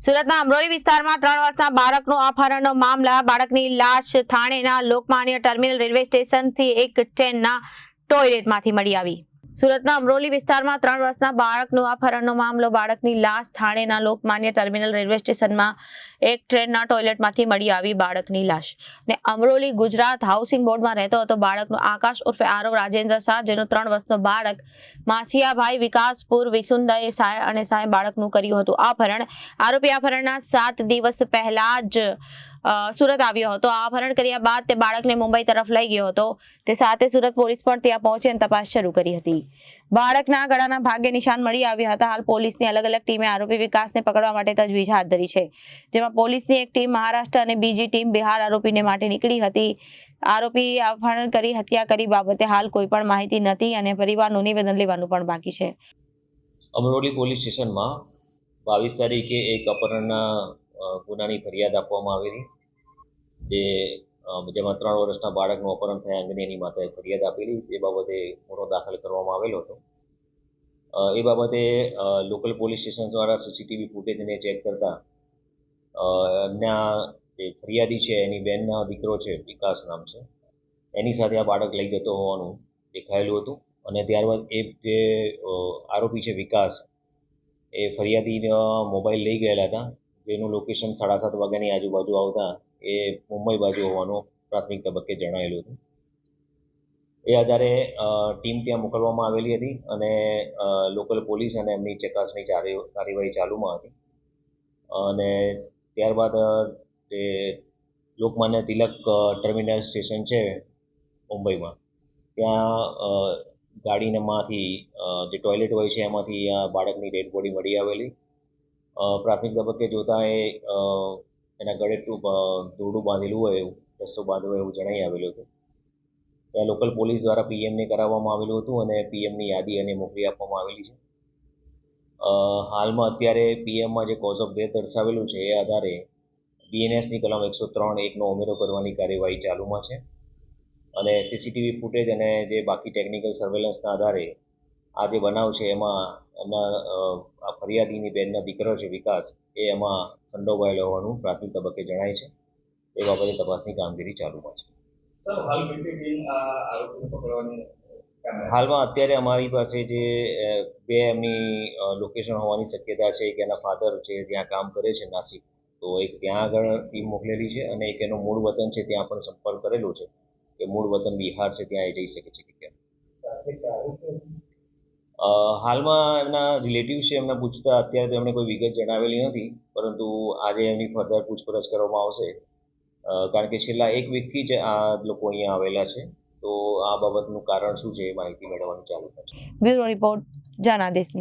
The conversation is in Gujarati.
સુરતના અમરોલી વિસ્તારમાં 3 વર્ષના બાળકનો અપહરણનો મામલા. બાળકની લાશ થાણેના લોકમાન્ય ટર્મિનલ રેલવે સ્ટેશનથી એક ટ્રેનના ટોયલેટમાંથી મળી આવી. સુરતના અમરોલી વિસ્તારમાં 3 વર્ષના બાળકનો અપહરણનો મામલો. બાળકની લાશ થાણેના લોકમાન્ય ટર્મિનલ રેલવે સ્ટેશનમાં એક ટ્રેનના ટોયલેટમાંથી મળી આવી. બાળકની લાશ ને અમરોલી ગુજરાત હાઉસિંગ બોર્ડમાં રહેતો હતો બાળકનો આકાશ ઉર્ફે આરવ રાજેન્દ્ર શાહ, જેનો 3 વર્ષનો બાળક માસિયાભાઈ વિકાસપુર વિસુંદાએ સાય અને સાય બાળકનું કર્યું હતું અપહરણ. આરોપી અપહરણના 7 દિવસ પહેલા જ સુરત આવ્યો હતો. આ અપહરણ કર્યા બાદ તે બાળકને મુંબઈ તરફ લઈ ગયો હતો. તે સાથે સુરત પોલીસ પણ ત્યાં પહોંચી અને તપાસ શરૂ કરી હતી. બાળકના ગળાના ભાગે નિશાન મળી આવ્યા હતા. હાલ પોલીસની અલગ ટીમે આરોપી વિકાસને પકડવા માટે તજવીજ હાથ ધરી છે, જેમાં પોલીસની એક ટીમ મહારાષ્ટ્ર અને બીજી ટીમ બિહાર આરોપીને માટે નીકળી હતી. આરોપી અપહરણ કરી હત્યા કરી બાબતે હાલ કોઈ પણ માહિતી નથી અને પરિવારનું નિવેદન લેવાનું પણ બાકી છે. અમરોલી પોલીસ સ્ટેશનમાં 22 તારીખે એક અપહરણના ગુનાની ફરિયાદ આપવામાં આવેલી, જેમાં 3 વર્ષના બાળકનું અપહરણ થયા અંગેની એની માતાએ ફરિયાદ આપેલી. તે બાબતે ગુનો દાખલ કરવામાં આવેલો હતો. એ બાબતે લોકલ પોલીસ સ્ટેશન દ્વારા સીસીટીવી ફૂટેજને ચેક કરતા એમના જે ફરિયાદી છે એની બહેનનો દીકરો છે, વિકાસ નામ છે, એની સાથે આ બાળક લઈ જતો હોવાનું દેખાયેલું હતું. અને ત્યારબાદ એ જે આરોપી છે વિકાસ, એ ફરિયાદીનો મોબાઈલ લઈ ગયેલા હતા, જેનું લોકેશન 7:30 વાગ્યાની આજુબાજુ આવતા એ મુંબઈ બાજુ હોવાનું પ્રાથમિક તબક્કે જણાયેલું હતું. એ આધારે ટીમ ત્યાં મોકલવામાં આવેલી હતી અને લોકલ પોલીસ અને એમની ચકાસણી કાર્યવાહી ચાલુમાં હતી. અને ત્યારબાદ જે લોકમાન્ય તિલક ટર્મિનલ સ્ટેશન છે મુંબઈમાં, ત્યાં ગાડીમાંથી જે ટોયલેટ હોય છે એમાંથી આ બાળકની ડેડ બોડી મળી આવેલી. પ્રાથમિક તબક્કે જોતાં એના ગળે દોરડું બાંધેલું હોય એવું, રસ્સો બાંધેલો એવું જણાઈ આવેલું હતું. ત્યાં લોકલ પોલીસ દ્વારા પીએમને કરાવવામાં આવેલું હતું અને પીએમની યાદી એને મોકલી આપવામાં આવેલી છે. હાલમાં અત્યારે પીએમમાં જે કોઝ ઓફ ડેથ દર્શાવેલું છે એ આધારે બીએનએસની કલમ 103(1) નો ઉમેરો કરવાની કાર્યવાહી ચાલુમાં છે. અને સીસીટીવી ફૂટેજ અને જે બાકી ટેકનિકલ સર્વેલન્સના આધારે આ જે બનાવ છે એમાં એમના ફરિયાદીની બહેનનો દીકરો છે વિકાસ, એ એમાં સંડોવાયેલો હોવાનું પ્રાથમિક તબક્કે જણાય છે. એ બાબતે તપાસની કામગીરી ચાલુમાં છે. હાલમાં અત્યારે અમારી પાસે જે 2 એમની લોકેશન હોવાની શક્યતા છે. એક એના ફાધર છે ત્યાં કામ કરે છે નાસિક, તો એક ત્યાં આગળ ટીમ મોકલેલી છે અને એક એનું મૂળ વતન છે ત્યાં પણ સંપર્ક કરેલો છે કે મૂળ વતન બિહાર છે, ત્યાં એ જઈ શકે છે કે કેમ. હાલમાં એમના રિલેટિવ છે, એમને પૂછતા અત્યારે તો એમણે કોઈ વિગત જણાવેલી નથી, પરંતુ આજે એમની ફર્ધર પૂછપરછ કરવામાં આવશે. કારણ કે છેલ્લા 1 વીકથી જ આ લોકો અહીંયા આવેલા છે, તો આ બાબતનું કારણ શું છે એ માહિતી મેળવવાનું ચાલુ થશે. Bureau report, Janadesh news.